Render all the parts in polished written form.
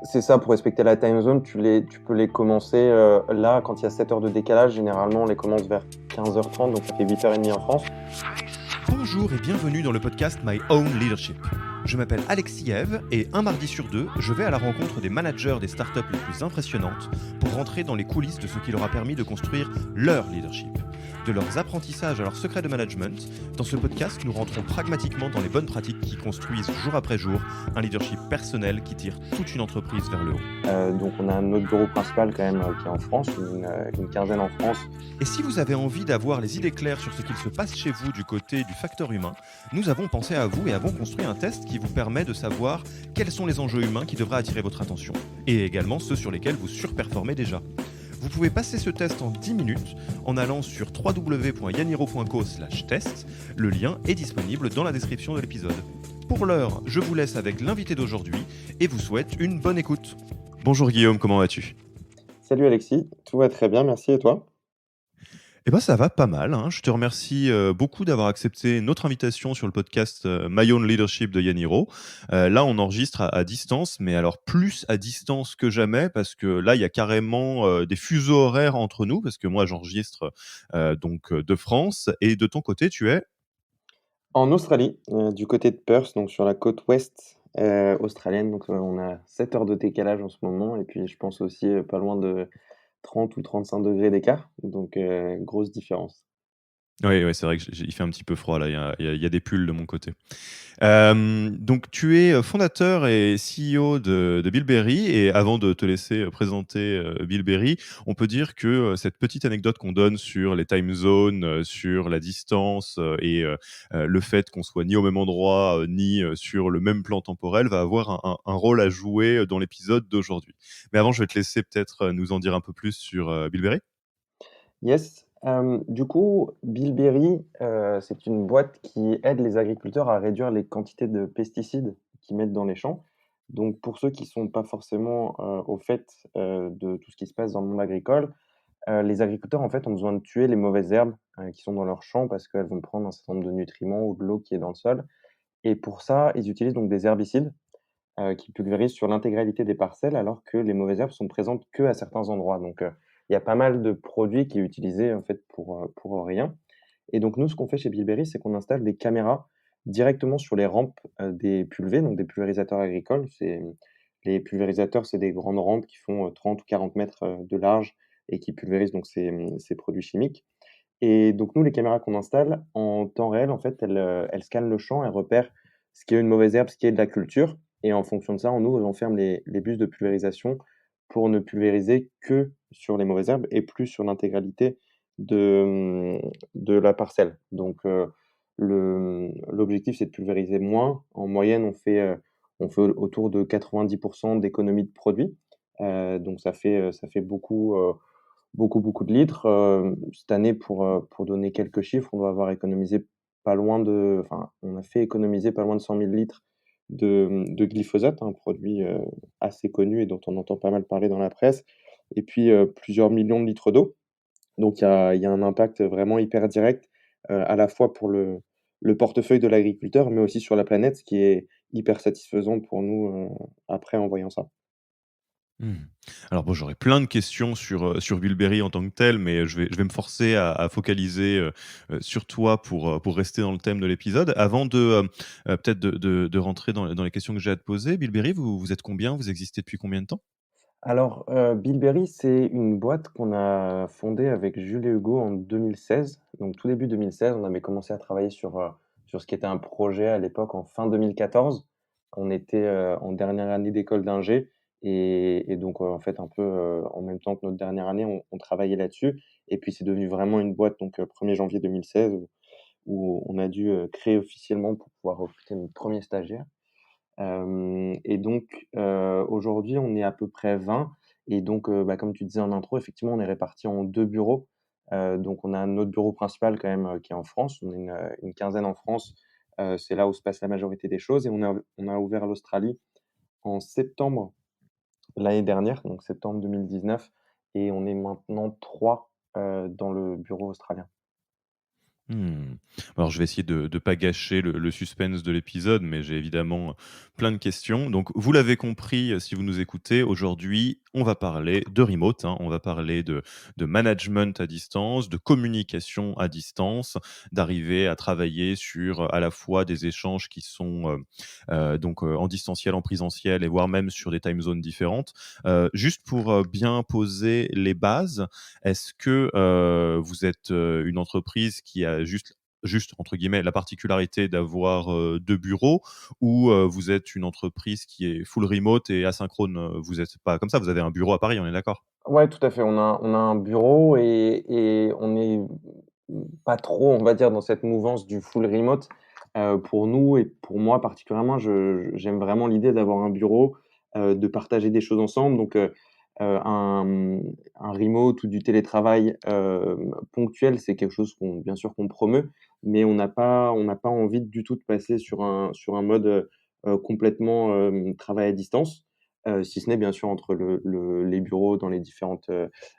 C'est ça, pour respecter la time zone, tu peux les commencer là, quand il y a 7 heures de décalage. Généralement, on les commence vers 15h30, donc ça fait 8h30 en France. Bonjour et bienvenue dans le podcast My Own Leadership. Je m'appelle Alexis Eve et un mardi sur deux, je vais à la rencontre des managers des startups les plus impressionnantes pour rentrer dans les coulisses de ce qui leur a permis de construire leur leadership. De leurs apprentissages à leurs secrets de management, dans ce podcast, nous rentrons pragmatiquement dans les bonnes pratiques qui construisent jour après jour un leadership personnel qui tire toute une entreprise vers le haut. Donc on a notre bureau principal quand même qui est en France, une quinzaine en France. Et si vous avez envie d'avoir les idées claires sur ce qu'il se passe chez vous du côté du facteur humain, nous avons pensé à vous et avons construit un test qui vous permet de savoir quels sont les enjeux humains qui devraient attirer votre attention, et également ceux sur lesquels vous surperformez déjà. Vous pouvez passer ce test en 10 minutes en allant sur www.yaniro.co/test. Le lien est disponible dans la description de l'épisode. Pour l'heure, je vous laisse avec l'invité d'aujourd'hui et vous souhaite une bonne écoute. Bonjour Guillaume, comment vas-tu ? Salut Alexis, tout va très bien, merci, et toi ? Eh ben, ça va pas mal, hein. Je te remercie beaucoup d'avoir accepté notre invitation sur le podcast My Own Leadership de Yaniro. Là, on enregistre à distance, mais alors plus à distance que jamais, parce que là, il y a carrément des fuseaux horaires entre nous, parce que moi, j'enregistre donc de France, et de ton côté, tu es... En Australie, du côté de Perth, donc sur la côte ouest australienne, donc on a 7 heures de décalage en ce moment, et puis je pense aussi pas loin de 30 ou 35 degrés d'écart, donc grosse différence. Oui, ouais, c'est vrai qu'il fait un petit peu froid là, il y a des pulls de mon côté. Donc tu es fondateur et CEO de Bilberry, et avant de te laisser présenter Bilberry, on peut dire que cette petite anecdote qu'on donne sur les time zones, sur la distance et le fait qu'on soit ni au même endroit, ni sur le même plan temporel va avoir un rôle à jouer dans l'épisode d'aujourd'hui. Mais avant, je vais te laisser peut-être nous en dire un peu plus sur Bilberry. Yes, du coup, Bilberry, c'est une boîte qui aide les agriculteurs à réduire les quantités de pesticides qu'ils mettent dans les champs. Donc pour ceux qui sont pas forcément, au fait, de tout ce qui se passe dans le monde agricole, les agriculteurs, en fait, ont besoin de tuer les mauvaises herbes, qui sont dans leurs champs parce qu'elles vont prendre un certain nombre de nutriments ou de l'eau qui est dans le sol, et pour ça, ils utilisent donc des herbicides, qui pulvérisent sur l'intégralité des parcelles alors que les mauvaises herbes sont présentes que à certains endroits. Donc il y a pas mal de produits qui est utilisé, en fait, pour rien, et donc nous, ce qu'on fait chez Bilberry, c'est qu'on installe des caméras directement sur les rampes, des pulvées, donc des pulvérisateurs agricoles. Les pulvérisateurs, c'est des grandes rampes qui font, 30 ou 40 mètres, de large, et qui pulvérisent donc ces produits chimiques, et donc nous, les caméras qu'on installe, en temps réel, en fait, elles scannent le champ, elles repèrent ce qui est une mauvaise herbe, ce qui est de la culture, et en fonction de ça, on ouvre et on ferme les bus de pulvérisation pour ne pulvériser que sur les mauvaises herbes et plus sur l'intégralité de la parcelle. Donc l'objectif, c'est de pulvériser moins. En moyenne, on fait autour de 90 d'économie de produits, donc ça fait beaucoup, beaucoup de litres. Cette année, pour donner quelques chiffres, on doit avoir économisé pas loin de enfin, on a fait économiser pas loin de 100 000 litres de glyphosate, un produit, assez connu et dont on entend pas mal parler dans la presse, et puis, plusieurs millions de litres d'eau. Donc il y a un impact vraiment hyper direct, à la fois pour le portefeuille de l'agriculteur, mais aussi sur la planète, ce qui est hyper satisfaisant pour nous, après en voyant ça. Mmh. Alors bon, j'aurais plein de questions sur Bilberry en tant que tel, mais je vais me forcer à focaliser, sur toi pour rester dans le thème de l'épisode. Avant peut-être de rentrer dans les questions que j'ai à te poser, Bilberry, vous êtes combien? Vous existez depuis combien de temps? Alors, Bilberry, c'est une boîte qu'on a fondée avec Jules et Hugo en 2016. Donc tout début 2016, on avait commencé à travailler sur ce qui était un projet à l'époque en fin 2014. On était, en dernière année d'école d'ingé, et donc, en fait, un peu, en même temps que notre dernière année, on travaillait là-dessus, et puis c'est devenu vraiment une boîte, donc 1er janvier 2016, où on a dû, créer officiellement pour pouvoir recruter notre premier stagiaire. Et donc aujourd'hui, on est à peu près 20, et donc bah, comme tu disais en intro, effectivement, on est répartis en 2 bureaux. Donc on a notre bureau principal quand même, qui est en France. On est une quinzaine en France, c'est là où se passe la majorité des choses, et on a ouvert l'Australie en septembre l'année dernière, donc septembre 2019, et on est maintenant 3 dans le bureau australien. Mmh. Alors je vais essayer de pas gâcher le suspense de l'épisode, mais j'ai évidemment plein de questions. Donc vous l'avez compris, si vous nous écoutez, aujourd'hui, on va parler de remote, hein. On va parler de management à distance, de communication à distance, d'arriver à travailler sur, à la fois des échanges qui sont, en distanciel, en présentiel et voire même sur des time zones différentes. Juste pour, bien poser les bases, est-ce que, vous êtes, une entreprise qui a juste entre guillemets «la particularité» d'avoir, 2 bureaux ou, vous êtes une entreprise qui est full remote et asynchrone? Vous êtes pas comme ça, vous avez un bureau à Paris, on est d'accord? Ouais, tout à fait. On a un bureau et on est, pas trop, on va dire, dans cette mouvance du full remote. Pour nous et pour moi particulièrement, j'aime vraiment l'idée d'avoir un bureau, de partager des choses ensemble. Donc, un remote ou du télétravail, ponctuel, c'est quelque chose qu'on bien sûr qu'on promeut, mais on n'a pas envie du tout de passer sur un mode, complètement, travail à distance. Si ce n'est bien sûr entre les bureaux dans les différentes,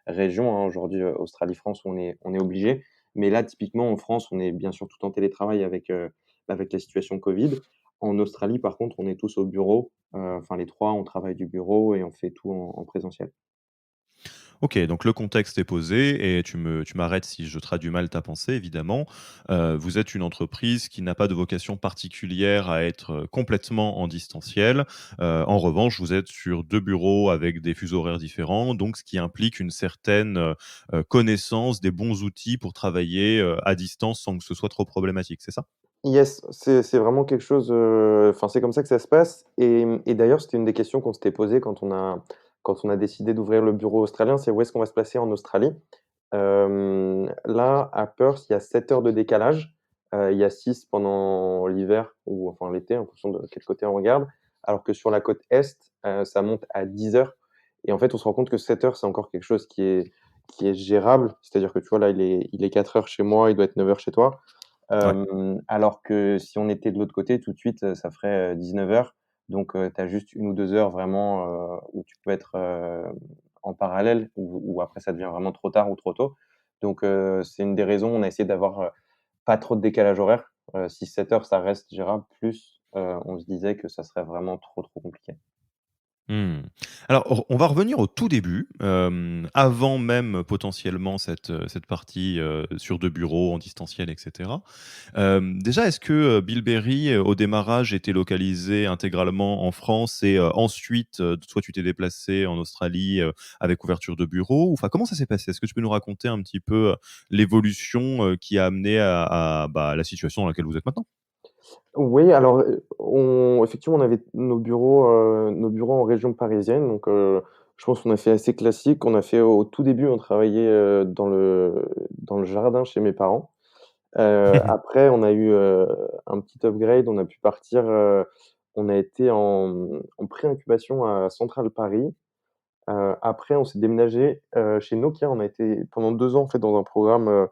régions, hein. Aujourd'hui, Australie-France, on est obligé. Mais là, typiquement en France, on est bien sûr tout en télétravail avec la situation Covid. En Australie, par contre, on est tous au bureau, enfin les 3, on travaille du bureau et on fait tout en présentiel. OK, donc le contexte est posé et tu m'arrêtes si je traduis mal ta pensée évidemment. Vous êtes une entreprise qui n'a pas de vocation particulière à être, complètement en distanciel. En revanche, vous êtes sur 2 bureaux avec des fuseaux horaires différents, donc ce qui implique une certaine, connaissance des bons outils pour travailler, à distance sans que ce soit trop problématique, c'est ça? Yes, c'est vraiment quelque chose, enfin, c'est comme ça que ça se passe et d'ailleurs, c'était une des questions qu'on s'était posées quand on a décidé d'ouvrir le bureau australien, c'est où est-ce qu'on va se placer en Australie? Là, à Perth, il y a 7 heures de décalage. Il y a 6 pendant l'hiver ou enfin l'été, en fonction de quel côté on regarde, alors que sur la côte est, ça monte à 10 heures et en fait, on se rend compte que 7 heures, c'est encore quelque chose qui est gérable. C'est-à-dire que, tu vois, là, il est 4 heures chez moi, il doit être 9 heures chez toi. Ouais. Alors que si on était de l'autre côté, tout de suite, ça ferait, 19 heures. Donc, tu as juste 1 ou 2 heures vraiment, où tu peux être, en parallèle ou après ça devient vraiment trop tard ou trop tôt. Donc, c'est une des raisons, on a essayé d'avoir, pas trop de décalage horaire. Si 7 heures ça reste gérable, plus, on se disait que ça serait vraiment trop, trop compliqué. Mmh. Alors, on va revenir au tout début, avant même potentiellement cette partie, sur 2 bureaux en distanciel et cetera. Déjà, est-ce que, Bilberry, au démarrage, était localisé intégralement en France et ensuite, toi, tu t'es déplacé en Australie, avec ouverture de bureau? Enfin, comment ça s'est passé? Est-ce que tu peux nous raconter un petit peu, l'évolution, qui a amené à la situation dans laquelle vous êtes maintenant? Oui, alors, on effectivement, on avait nos bureaux en région parisienne, donc je pense qu'on a fait assez classique. On a fait au tout début, on travaillait, dans le jardin chez mes parents. Après, on a eu, un petit upgrade, on a pu partir, on a été en pré-incubation à Central Paris. Après, on s'est déménagé, chez Nokia. On a été pendant 2 ans, en fait, dans un programme,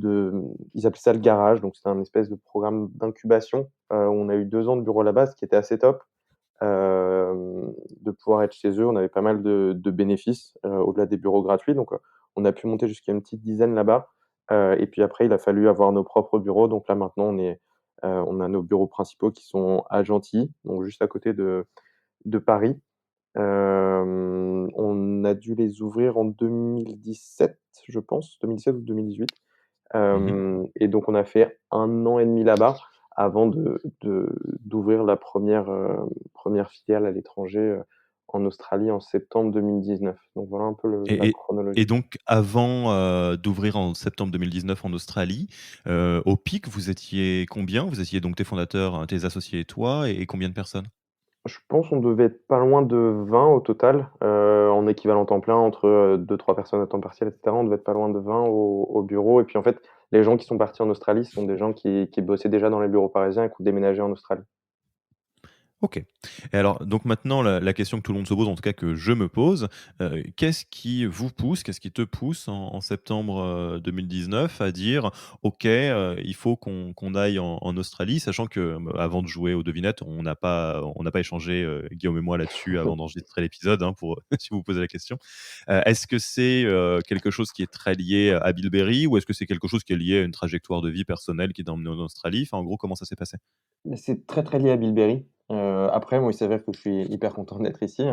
ils appelaient ça le garage, donc c'était un espèce de programme d'incubation, où on a eu 2 ans de bureau là-bas, ce qui était assez top, de pouvoir être chez eux. On avait pas mal de bénéfices, au-delà des bureaux gratuits, donc on a pu monter jusqu'à une petite dizaine là-bas, et puis après il a fallu avoir nos propres bureaux, donc là maintenant on a nos bureaux principaux qui sont à Gentilly, donc juste à côté de Paris. On a dû les ouvrir en 2017, je pense, 2017 ou 2018. Mmh. Et donc on a fait 1 an et demi là-bas avant d'ouvrir la première filiale à l'étranger, en Australie en septembre 2019. Donc voilà un peu le la Et et et chronologie. donc avant, d'ouvrir en septembre 2019 en Australie, au pic, vous étiez combien? Vous étiez donc tes fondateurs, tes associés et toi et combien de personnes? Je pense on devait être pas loin de 20 au total, en équivalent temps plein entre, 2-3 personnes à temps partiel et cetera. On devait être pas loin de 20 au bureau et puis en fait, les gens qui sont partis en Australie, ce sont des gens qui bossaient déjà dans les bureaux parisiens et qui ont déménagé en Australie. OK. Et alors, donc maintenant, la question que tout le monde se pose, en tout cas que je me pose, qu'est-ce qui vous pousse, qu'est-ce qui te pousse en septembre, 2019 à dire: «OK, il faut qu'on aille en Australie», sachant que, avant de jouer aux devinettes, on n'a pas échangé, Guillaume et moi là-dessus avant d'enregistrer l'épisode, hein, pour si vous vous posez la question. Est-ce que c'est, quelque chose qui est très lié à Bilberry ou est-ce que c'est quelque chose qui est lié à une trajectoire de vie personnelle qui t'a emmené en Australie? Enfin, en gros, comment ça s'est passé? C'est très, très lié à Bilberry. Après, moi, il s'avère que je suis hyper content d'être ici, hein,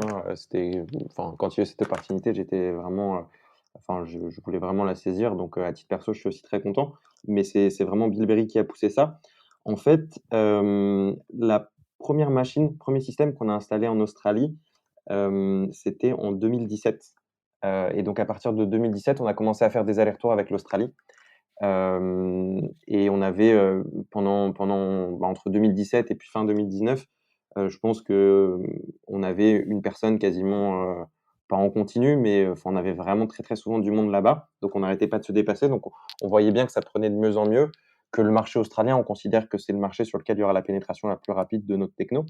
enfin, quand il y a eu cette opportunité, j'étais vraiment, enfin, je voulais vraiment la saisir, donc à titre perso, je suis aussi très content. Mais c'est vraiment Bilberry qui a poussé ça. En fait, la première machine, premier système qu'on a installé en Australie, c'était en 2017. Et donc à partir de 2017, on a commencé à faire des allers-retours avec l'Australie. Et on avait, entre 2017 et puis fin 2019, je pense que, on avait une personne quasiment, pas en continu, mais, enfin, on avait vraiment très, très souvent du monde là-bas. Donc on n'arrêtait pas de se dépasser. Donc on voyait bien que ça prenait de mieux en mieux, que le marché australien, on considère que c'est le marché sur lequel il y aura la pénétration la plus rapide de notre techno.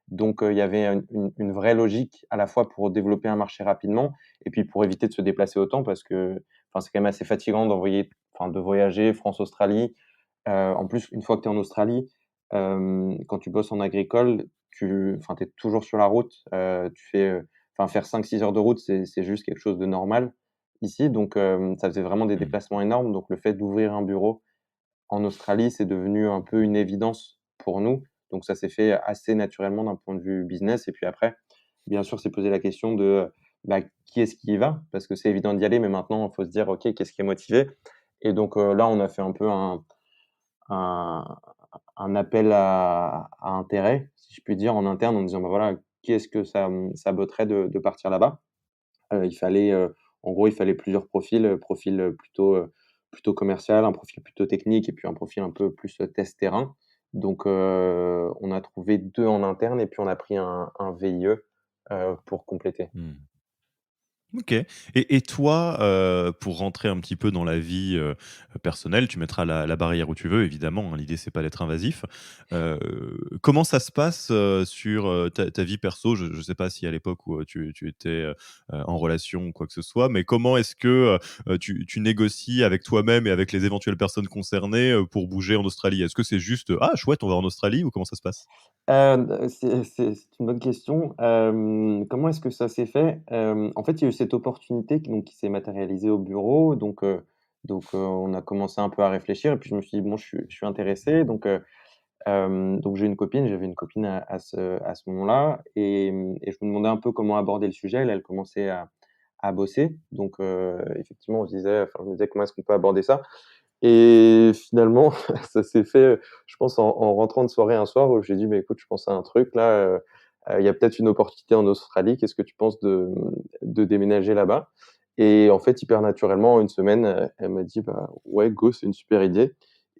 Donc, il y avait une vraie logique à la fois pour développer un marché rapidement et puis pour éviter de se déplacer autant parce que, enfin, c'est quand même assez fatigant de voyager France-Australie. En plus, une fois que tu es en Australie, quand tu bosses en agricole, tu es toujours sur la route, faire 5-6 heures de route, c'est juste quelque chose de normal ici. Donc, ça faisait vraiment des Mmh. déplacements énormes. Donc le fait d'ouvrir un bureau en Australie, c'est devenu un peu une évidence pour nous. Donc ça s'est fait assez naturellement d'un point de vue business et puis après, bien sûr, s'est posé la question de, bah, qui est-ce qui y va? Parce que c'est évident d'y aller, mais maintenant il faut se dire: «OK, qu'est-ce qui est motivé?» Et donc, là, on a fait un peu un un appel à intérêt, si je puis dire, en interne, en disant: «Bah, voilà, qui est-ce que ça botterait de partir là-bas?» Il fallait, en gros, il fallait plusieurs profils, plutôt commercial, un profil plutôt technique et puis un profil un peu plus, test terrain. Donc, on a trouvé 2 en interne et puis on a pris un VIE, pour compléter. Mmh. OK. Et toi, pour rentrer un petit peu dans la vie, personnelle, tu mettras la barrière où tu veux évidemment, hein, l'idée c'est pas d'être invasif. Heu, Comment ça se passe, sur, ta vie perso? Je ne sais pas si à l'époque où, tu étais, en relation ou quoi que ce soit, mais comment est-ce que, tu négocies avec toi-même et avec les éventuelles personnes concernées, pour bouger en Australie? Est-ce que c'est juste: «Ah chouette, on va en Australie» ou comment ça se passe? C'est une bonne question. Comment est-ce que ça s'est fait? En fait, il y a eu cette opportunité qui s'est matérialisée au bureau, on a commencé un peu à réfléchir et puis je me suis dit: «Bon, je suis intéressé», donc j'avais une copine à ce moment-là et je me demandais un peu comment aborder le sujet. Elle commençait à bosser, donc effectivement, je me disais: «Comment est-ce qu'on peut aborder ça?» Et finalement, ça s'est fait, je pense en rentrant de soirée un soir où j'ai dit: «Mais écoute, je pense à un truc là, il y a peut-être une opportunité en Australie. Qu'est-ce que tu penses de déménager là-bas?» Et en fait, hyper naturellement, en une semaine, elle m'a dit: «Bah, ouais, go, c'est une super idée».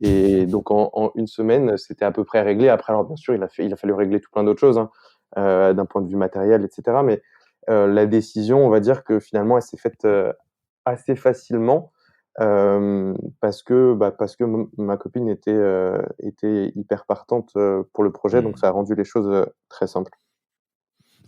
Et donc en une semaine, c'était à peu près réglé. Après alors bien sûr, il a fallu régler tout plein d'autres choses, hein, d'un point de vue matériel et cetera. Mais, la décision, on va dire que finalement, elle s'est faite, assez facilement. Parce que ma copine était hyper partante, pour le projet, donc Mmh. ça a rendu les choses, très simples.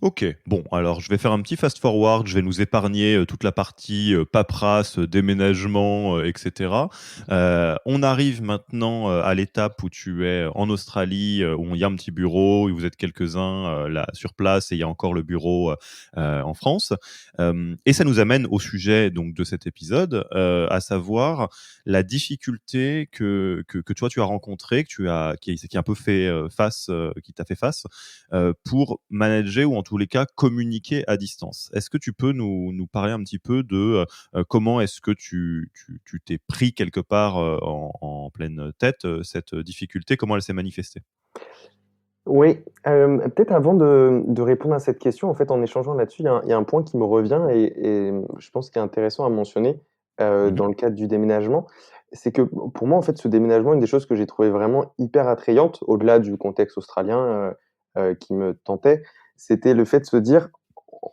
OK. Bon, alors je vais faire un petit fast forward. Je vais nous épargner, toute la partie, paperasse, déménagement, et cetera. On arrive maintenant, à l'étape où tu es en Australie, où il y a un petit bureau, où vous êtes quelques-uns, là sur place et il y a encore le bureau, en France. Et ça nous amène au sujet donc de cet épisode, à savoir la difficulté que toi tu as rencontrée, que tu as qui a un peu fait, face, qui t'a fait face, pour manager ou en tous les cas communiquer à distance. Est-ce que tu peux nous parler un petit peu de, comment est-ce que tu t'es pris quelque part, en pleine tête, cette difficulté? Comment elle s'est manifestée? Oui, peut-être avant de répondre à cette question, en fait, en échangeant là-dessus, il y a un point qui me revient et je pense qu'il est intéressant à mentionner, Mmh. dans le cadre du déménagement. C'est que pour moi, en fait, ce déménagement, une des choses que j'ai trouvé vraiment hyper attrayante, au-delà du contexte australien, qui me tentait, c'était le fait de se dire: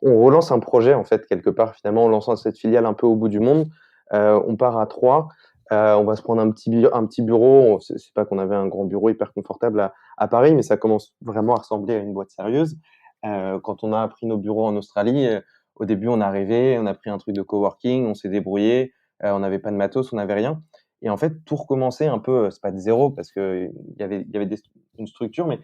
«On relance un projet, en fait, quelque part, finalement, en lançant cette filiale un peu au bout du monde, on part à 3. On va se prendre un petit bureau. C'est pas qu'on avait un grand bureau hyper confortable à Paris, mais ça commence vraiment à ressembler à une boîte sérieuse. Quand on a pris nos bureaux en Australie, au début, on est arrivé, on a pris un truc de coworking, on s'est débrouillé, on n'avait pas de matos, on n'avait rien et en fait, tout recommencer un peu, c'est pas de zéro parce qu'il y avait une structure, mais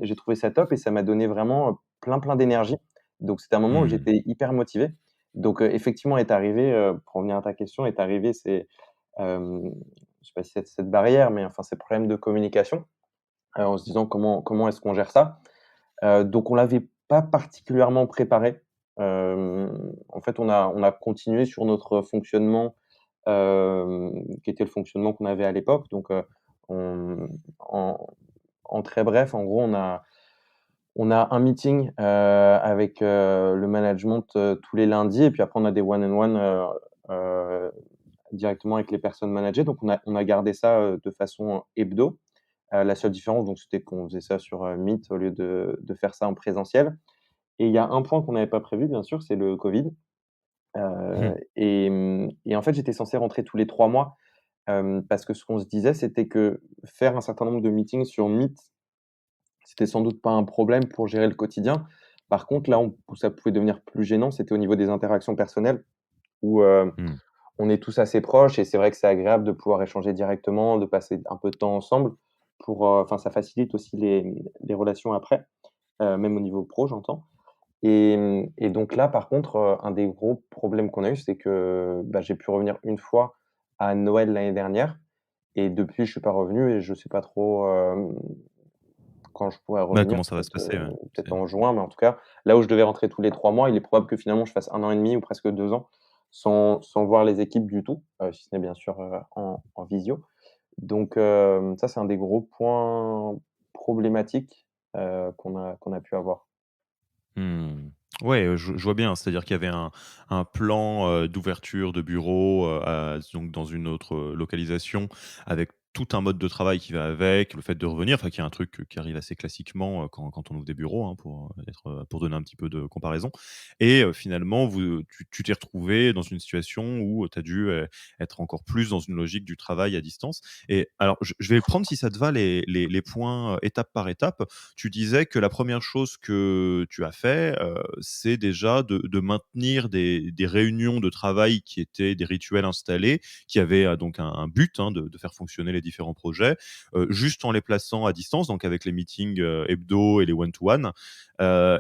j'ai trouvé ça top et ça m'a donné vraiment, plein d'énergie. Donc c'était un moment où Mmh. j'étais hyper motivé. Donc effectivement est arrivé, pour revenir à ta question, est arrivé je sais pas si c'est cette barrière, mais enfin, ces problèmes de communication, en se disant: «Comment est-ce qu'on gère ça?» Donc on l'avait pas particulièrement préparé. En fait, on a continué sur notre fonctionnement, qui était le fonctionnement qu'on avait à l'époque. Donc on en en très bref, en gros, on a un meeting, avec, le management, tous les lundis et puis après on a des one on one, heu, directement avec les personnes managées. Donc on a gardé ça, de façon hebdo. La seule différence donc c'était qu'on faisait ça sur, Meet au lieu de faire ça en présentiel et il y a un point qu'on n'avait pas prévu bien sûr, c'est le covid, Mmh. et en fait j'étais censé rentrer tous les 3 mois, parce que ce qu'on se disait c'était que faire un certain nombre de meetings sur Meet, c'était sans doute pas un problème pour gérer le quotidien. Par contre là où ça pouvait devenir plus gênant, c'était au niveau des interactions personnelles où, Mmh. on est tous assez proches et c'est vrai que c'est agréable de pouvoir échanger directement, de passer un peu de temps ensemble enfin ça facilite aussi les relations après, même au niveau pro j'entends et donc là par contre, un des gros problèmes qu'on a eu, c'est que, bah, j'ai pu revenir une fois à Noël l'année dernière et depuis je suis pas revenu et je sais pas trop, quand je pourrais Ouais, revenir, comment ça va se passer, ouais. peut-être C'est en juin, mais en tout cas, là où je devais rentrer tous les 3 mois, il est probable que finalement je fasse 1 an et demi ou presque 2 ans sans voir les équipes du tout, si ce n'est bien sûr, en visio. Donc ça, c'est un des gros points problématiques, qu'on a pu avoir. Mmh. Ouais, je vois bien, c'est-à-dire qu'il y avait un plan, d'ouverture de bureau, donc dans une autre, localisation avec tout un mode de travail qui va avec, le fait de revenir, enfin qui est un truc, qui arrive assez classiquement, quand on ouvre des bureaux, hein, pour donner un petit peu de comparaison et finalement tu t'es retrouvé dans une situation où tu as dû, être encore plus dans une logique du travail à distance et alors je vais prendre si ça te va les points, étape par étape. Tu disais que la première chose que tu as fait, c'est déjà de maintenir des réunions de travail qui étaient des rituels installés, qui avaient, donc un but, hein, de faire fonctionner les différents projets, juste en les plaçant à distance, donc avec les meetings, hebdo et les one to one.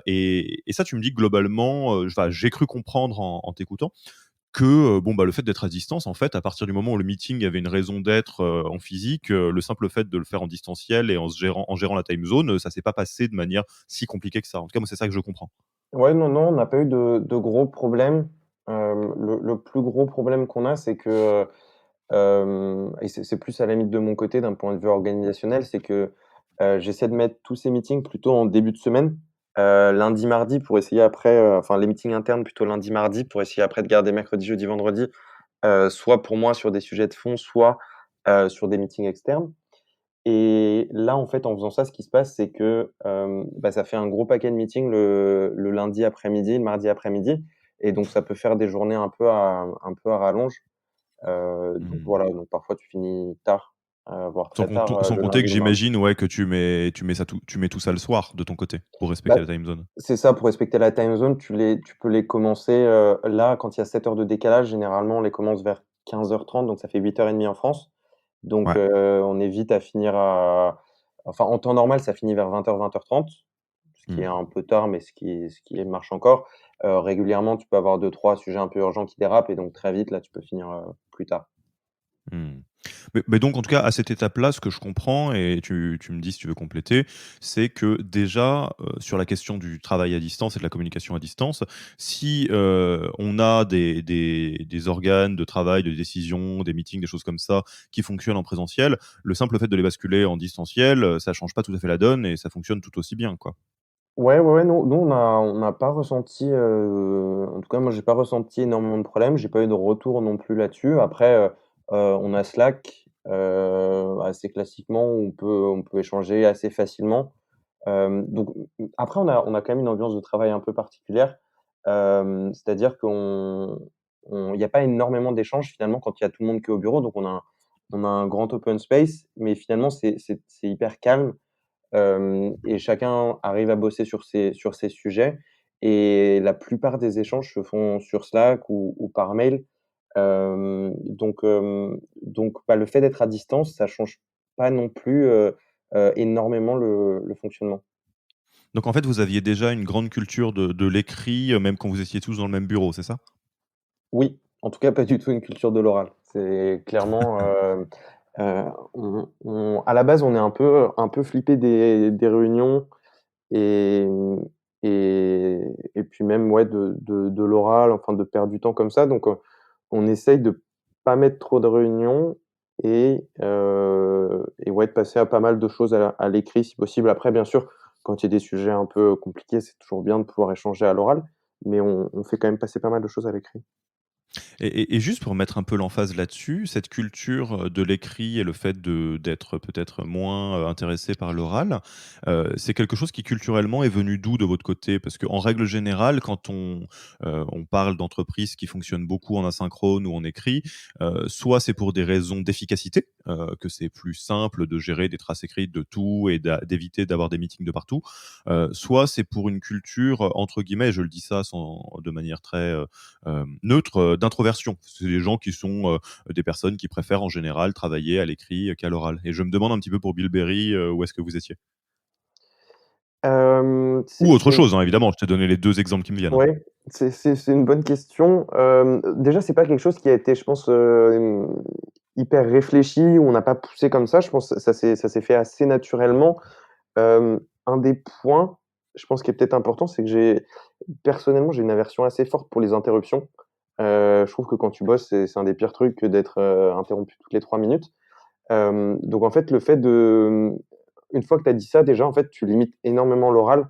Et ça, tu me dis que globalement, j'ai cru comprendre en t'écoutant que, bon, bah, le fait d'être à distance, en fait, à partir du moment où le meeting avait une raison d'être, en physique, le simple fait de le faire en distanciel et en gérant la time zone, ça s'est pas passé de manière si compliquée que ça. En tout cas, moi, c'est ça que je comprends. Ouais, non, non, on n'a pas eu de gros problèmes. Le plus gros problème qu'on a, c'est que, et c'est plus à la limite de mon côté d'un point de vue organisationnel, c'est que, j'essaie de mettre tous ces meetings plutôt en début de semaine, lundi, mardi pour essayer après, enfin les meetings internes plutôt lundi, mardi pour essayer après de garder mercredi, jeudi, vendredi, soit pour moi sur des sujets de fond, soit, sur des meetings externes. Et là, en fait, en faisant ça, ce qui se passe, c'est que, bah, ça fait un gros paquet de meetings le lundi après-midi, le mardi après-midi et donc ça peut faire des journées un peu à rallonge. Donc Mmh. voilà, donc parfois tu finis tard, voire très tard, Sans le compter lundi que ou le mardi. j'imagine, ouais, que tu mets tout ça le soir de ton côté, pour respecter Bah, la time zone? c'est ça, pour respecter la time zone, tu peux les commencer, là, quand il y a 7 heures de décalage, généralement, on les commence vers 15h30, donc ça fait 8h30 en France. Donc Ouais. on est vite à finir enfin, en temps normal, ça finit vers 20h-20h30, ce qui est Mmh. un peu tard, mais ce qui marche encore. Régulièrement, tu peux avoir deux trois sujets un peu urgents qui dérapent et donc très vite, là, tu peux finir, plus tard. Mmh. Mais donc en tout cas, à cette étape-là, ce que je comprends et tu me dis si tu veux compléter, c'est que déjà, sur la question du travail à distance et de la communication à distance, si, on a des organes de travail, de décision, des meetings, des choses comme ça, qui fonctionnent en présentiel, le simple fait de les basculer en distanciel, ça change pas tout à fait la donne et ça fonctionne tout aussi bien, quoi. Ouais, ouais, ouais, nous on n'a pas ressenti, en tout cas moi j'ai pas ressenti énormément de problèmes, j'ai pas eu de retour non plus là-dessus. Après, on a Slack, assez classiquement où on peut échanger assez facilement. Donc après on a quand même une ambiance de travail un peu particulière, c'est-à-dire qu'on il y a pas énormément d'échanges finalement quand il y a tout le monde qui est au bureau, donc on a un grand open space, mais finalement c'est hyper calme, et chacun arrive à bosser sur ses sujets et la plupart des échanges se font sur Slack ou par mail. Donc bah, le fait d'être à distance, ça change pas non plus, énormément le fonctionnement. Donc en fait, vous aviez déjà une grande culture de l'écrit, même quand vous étiez tous dans le même bureau, c'est ça? Oui, en tout cas pas du tout une culture de l'oral. C'est clairement, on à la base, on est un peu flippé des réunions et et puis même, ouais, de l'oral, enfin de perdre du temps comme ça, donc on essaye de pas mettre trop de réunions et ouais, de passer à pas mal de choses à l'écrit si possible. Après, bien sûr, quand il y a des sujets un peu compliqués, c'est toujours bien de pouvoir échanger à l'oral, mais on fait quand même passer pas mal de choses à l'écrit. Et juste pour mettre un peu l'emphase là-dessus, cette culture, de l'écrit et le fait d'être peut-être moins, intéressé par l'oral, c'est quelque chose qui culturellement est venu d'où de votre côté? Parce qu'en règle générale, quand on parle d'entreprises qui fonctionnent beaucoup en asynchrone ou en écrit, soit c'est pour des raisons d'efficacité, que c'est plus simple de gérer des traces écrites de tout et d'éviter d'avoir des meetings de partout, soit c'est pour une culture, entre guillemets, je le dis ça sans de manière très, neutre, d'introversion. C'est des gens qui sont, des personnes qui préfèrent en général travailler à l'écrit, qu'à l'oral et je me demande un petit peu pour Bilberry, où est-ce que vous étiez? Ou autre C'est chose, hein, évidemment, je t'ai donné les 2 exemples qui me viennent, hein. Ouais, c'est une bonne question. Déjà, c'est pas quelque chose qui a été, je pense, hyper réfléchi, où on n'a pas poussé comme ça. Je pense que ça s'est fait assez naturellement. Un des points, je pense, qui est peut-être important, c'est que personnellement, j'ai une aversion assez forte pour les interruptions. Je trouve que quand tu bosses, c'est un des pires trucs que d'être, interrompu toutes les 3 minutes. Donc en fait, le fait une fois que tu as dit ça, déjà, en fait, tu limites énormément l'oral.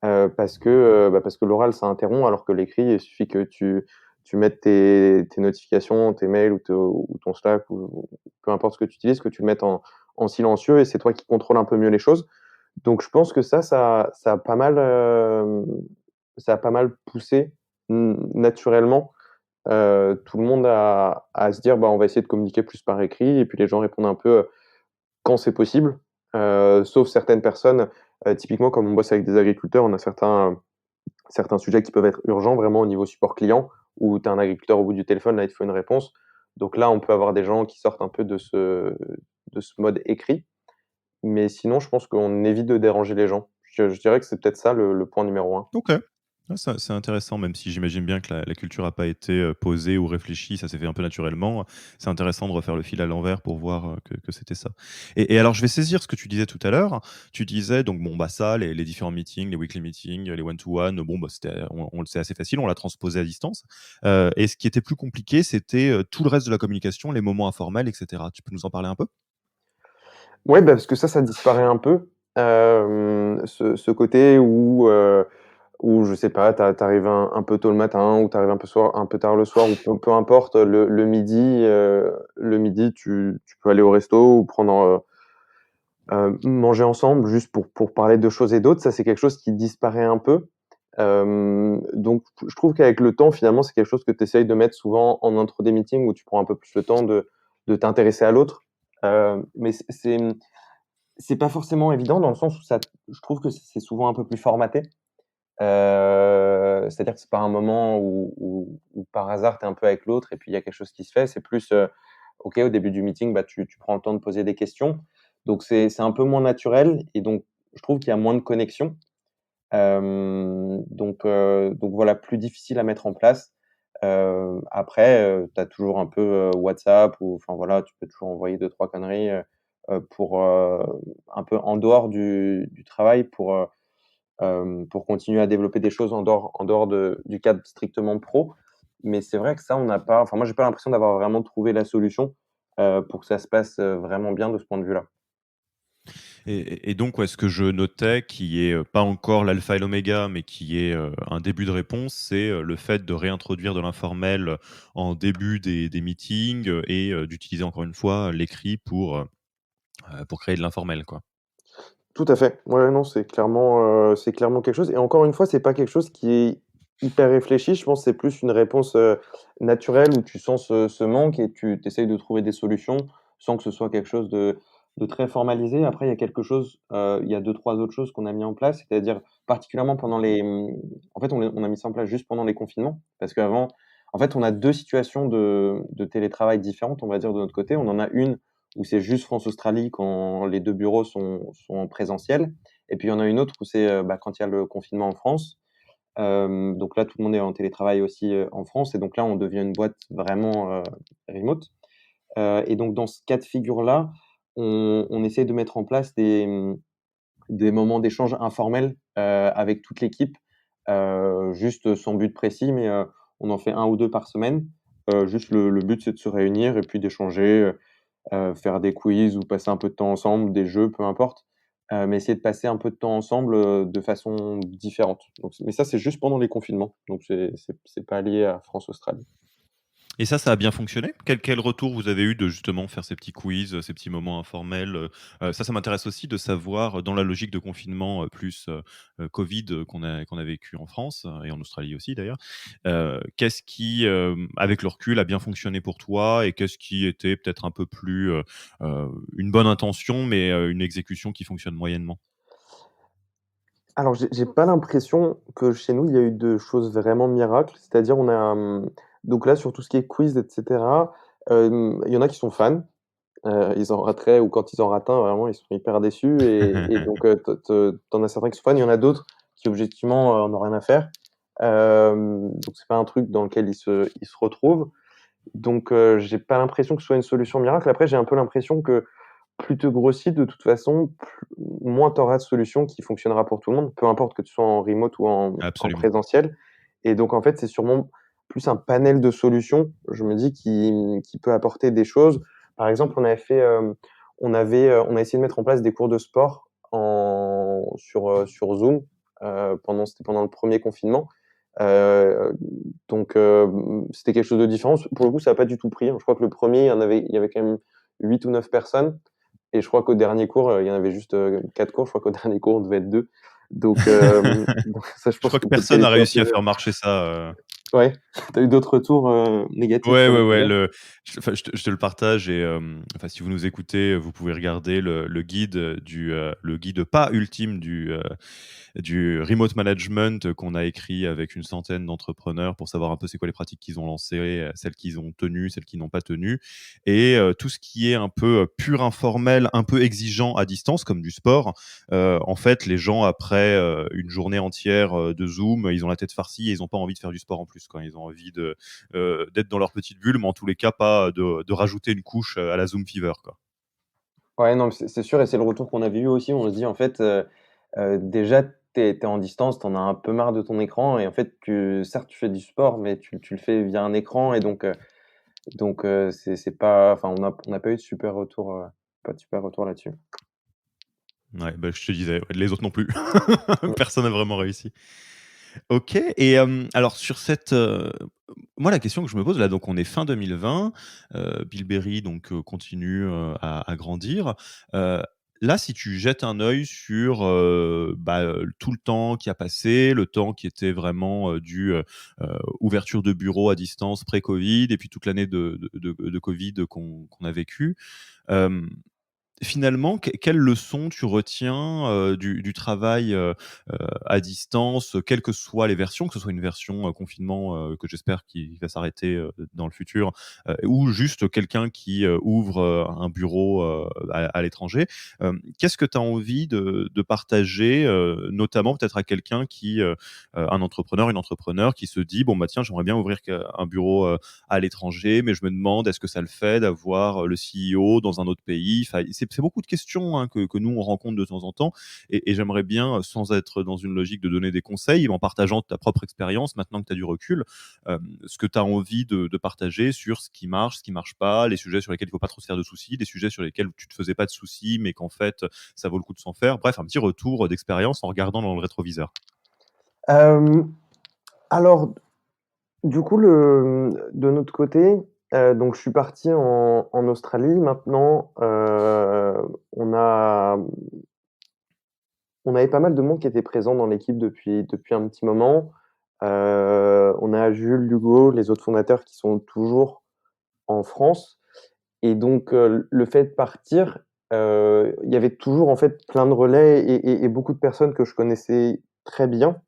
Parce que l'oral, ça interrompt, alors que l'écrit, il suffit que tu mettes tes notifications, tes mails ou ton Slack ou peu importe ce que tu utilises, que tu le mettes en silencieux et c'est toi qui contrôles un peu mieux les choses. Donc je pense que ça a pas mal, ça a pas mal poussé naturellement, tout le monde à se dire: «Bah, on va essayer de communiquer plus par écrit» et puis les gens répondent un peu, quand c'est possible, sauf certaines personnes, typiquement comme on bosse avec des agriculteurs, on a certains sujets qui peuvent être urgents vraiment au niveau support client, où tu as un agriculteur au bout du téléphone, là, il te faut une réponse. Donc là, on peut avoir des gens qui sortent un peu de ce mode écrit, mais sinon, je pense qu'on évite de déranger les gens. Je dirais que c'est peut-être ça le point numéro un. OK. Ouais, ça c'est intéressant, même si j'imagine bien que la culture a pas été, posée ou réfléchie, ça s'est fait un peu naturellement. C'est intéressant de refaire le fil à l'envers pour voir, que c'était ça. Et alors je vais saisir ce que tu disais tout à l'heure. Tu disais donc bon, bah, ça, les différents meetings, les weekly meetings, les one to one, bon, bah, c'était on le sait assez facile, on l'a transposé à distance. Et ce qui était plus compliqué, c'était, tout le reste de la communication, les moments informels et cetera. Tu peux nous en parler un peu? Ouais, bah, parce que ça disparaît un peu, ce côté où je sais pas, tu arrives un peu tôt le matin ou tu arrives un peu tard le soir ou peu importe, le midi, tu peux aller au resto ou prendre, manger ensemble juste pour parler de choses et d'autres. Ça, c'est quelque chose qui disparaît un peu. Donc je trouve qu'avec le temps, finalement, c'est quelque chose que tu essayes de mettre souvent en intro des meetings où tu prends un peu plus le temps de t'intéresser à l'autre. Mais c'est pas forcément évident dans le sens où je trouve que c'est souvent un peu plus formaté. C'est-à-dire que c'est pas un moment où par hasard tu es un peu avec l'autre et puis il y a quelque chose qui se fait. C'est plus, OK, au début du meeting, bah, tu prends le temps de poser des questions. Donc c'est un peu moins naturel et donc je trouve qu'il y a moins de connexion. Donc voilà, plus difficile à mettre en place. Après, tu as toujours un peu, WhatsApp ou enfin voilà, tu peux toujours envoyer deux trois conneries, un peu en dehors du travail pour continuer à développer des choses en dehors du cadre strictement pro. Mais c'est vrai que ça, on n'a pas enfin moi, j'ai pas l'impression d'avoir vraiment trouvé la solution, pour que ça se passe, vraiment bien de ce point de vue-là. Et donc, ouais, ce que je notais qui est, pas encore l'alpha et l'oméga, mais qui est, un début de réponse, c'est, le fait de réintroduire de l'informel, en début des meetings, et d'utiliser encore une fois l'écrit pour créer de l'informel, quoi. Tout à fait. Ouais, non, c'est clairement quelque chose et encore une fois, c'est pas quelque chose qui est hyper réfléchi. Je pense que c'est plus une réponse, naturelle où tu sens ce manque et tu essayes de trouver des solutions sans que ce soit quelque chose de très formalisé. Après, il y a quelque chose, il y a deux-trois autres choses qu'on a mis en place, c'est-à-dire particulièrement pendant en fait, on a mis ça en place juste pendant les confinements parce qu'avant en fait, on a 2 situations de télétravail différentes, on va dire, de notre côté. On en a une où c'est juste France-Australie quand les 2 bureaux sont en présentiel et puis il y en a une autre où c'est, quand il y a le confinement en France. Donc là, tout le monde est en télétravail aussi, en France et donc là, on devient une boîte vraiment, remote. Et donc dans ce cas de figure-là, on essaie de mettre en place des moments d'échange informels, avec toute l'équipe, juste sans but précis, mais on en fait un ou 2 par semaine. Juste le but, c'est de se réunir et puis d'échanger, faire des quiz ou passer un peu de temps ensemble, des jeux, peu importe, mais essayer de passer un peu de temps ensemble, de façon différente. Donc mais ça, c'est juste pendant les confinements, donc c'est pas lié à France-Australie. Et ça a bien fonctionné? Quel retour vous avez eu de justement faire ces petits quiz, ces petits moments informels, Ça m'intéresse aussi de savoir, dans la logique de confinement, plus, covid, qu'on a vécu en France, et en Australie aussi d'ailleurs. Qu'est-ce qui, avec le recul, a bien fonctionné pour toi et qu'est-ce qui était peut-être un peu plus, une bonne intention mais, une exécution qui fonctionne moyennement? Alors j'ai pas l'impression que chez nous, il y a eu de choses vraiment miracles. C'est-à-dire on a, donc là, sur tout ce qui est quiz et cetera, il y en a qui sont fans, ils en rateraient ou quand ils en ratent un, vraiment, ils sont hyper déçus et donc tu en as certains qui sont fans. Il y en a d'autres qui objectivement, en ont rien à faire. Donc c'est pas un truc dans lequel ils se retrouvent. Donc j'ai pas l'impression que ce soit une solution miracle. Après, j'ai un peu l'impression que plus tu grossis, de toute façon, moins tu auras de solutions qui fonctionnera pour tout le monde, peu importe que tu sois en remote ou en Absolument. présentiel et donc en fait, c'est sûrement plus un panel de solutions, je me dis, qui peut apporter des choses. Par exemple, on avait fait, on a essayé de mettre en place des cours de sport sur Zoom, c'était pendant le premier confinement, heu, donc c'était quelque chose de différent. Pour le coup, ça a pas du tout pris, hein. Je crois que le premier, il y avait quand même 8 ou 9 personnes et je crois qu'au dernier cours, il y en avait juste, 4 cours. Je crois qu'au dernier cours, on devait être 2. Donc donc ça, je Je pense crois que que ça peut personne n'a qualifier un réussi peu à faire marcher ça, ouais. Tu as eu d'autres retours, négatifs Ouais, sur ouais, le ouais, sujet? je te le partage et enfin, si vous nous écoutez, vous pouvez regarder le guide, le guide pas ultime du remote management, qu'on a écrit avec une centaine d'entrepreneurs pour savoir un peu c'est quoi les pratiques qu'ils ont lancées, celles qu'ils ont tenues, celles qui n'ont pas tenues et tout ce qui est un peu, pur informel, un peu exigeant à distance comme du sport. En fait, les gens après, une journée entière, de Zoom, ils ont la tête farcie et ils ont pas envie de faire du sport en plus, quoi. Ils ont envie d'être dans leur petite bulle, mais en tous les cas pas de rajouter une couche, à la Zoom fever, quoi. Ouais, non, mais c'est sûr et c'est le retour qu'on avait eu aussi. On se dit, en fait, déjà, tu es en distance, tu en as un peu marre de ton écran et en fait, certes, tu fais du sport, mais tu le fais via un écran et donc c'est pas enfin, on n'a pas eu de super retour, pas de super retour là-dessus. Ouais, bah, je te disais, ouais, les autres non plus. Mmh. Personne n'a vraiment réussi. OK et alors sur cette, moi la question que je me pose là, donc on est fin 2020, Bilberry donc continue, à grandir. Heu, Là, si tu jettes un œil sur, tout le temps qui a passé, le temps qui était vraiment, ouverture de bureaux à distance pré-covid et puis toute l'année de covid qu'on a vécu. Hem Finalement, quelle leçon tu retiens, du travail, à distance, quelles que soient les versions, que ce soit une version, confinement, que j'espère qui va s'arrêter, dans le futur, ou juste quelqu'un qui, ouvre, un bureau, à l'étranger. Qu'est-ce que tu as envie de partager, notamment peut-être à quelqu'un qui, un entrepreneur, une entrepreneur qui se dit: «Bon, bah, tiens, j'aimerais bien ouvrir un bureau, à l'étranger, mais je me demande est-ce que ça le fait d'avoir le CEO dans un autre pays?» Enfin, c'est beaucoup de questions, hein, que nous on rencontre de temps en temps et j'aimerais bien, sans être dans une logique de donner des conseils, mais en partageant ta propre expérience, maintenant que tu as du recul, ce que tu as envie de partager sur ce qui marche pas, les sujets sur lesquels il faut pas trop se faire de soucis, des sujets sur lesquels tu te faisais pas de soucis, mais qu'en fait, ça vaut le coup de s'en faire. Bref, un petit retour d'expérience en regardant dans le rétroviseur. Hem, alors, du coup, de notre côté, donc je suis parti en Australie. Maintenant, on avait pas mal de monde qui était présent dans l'équipe depuis un petit moment. On a Jules, Hugo, les autres fondateurs qui sont toujours en France et donc le fait de partir, il y avait toujours en fait plein de relais et beaucoup de personnes que je connaissais très bien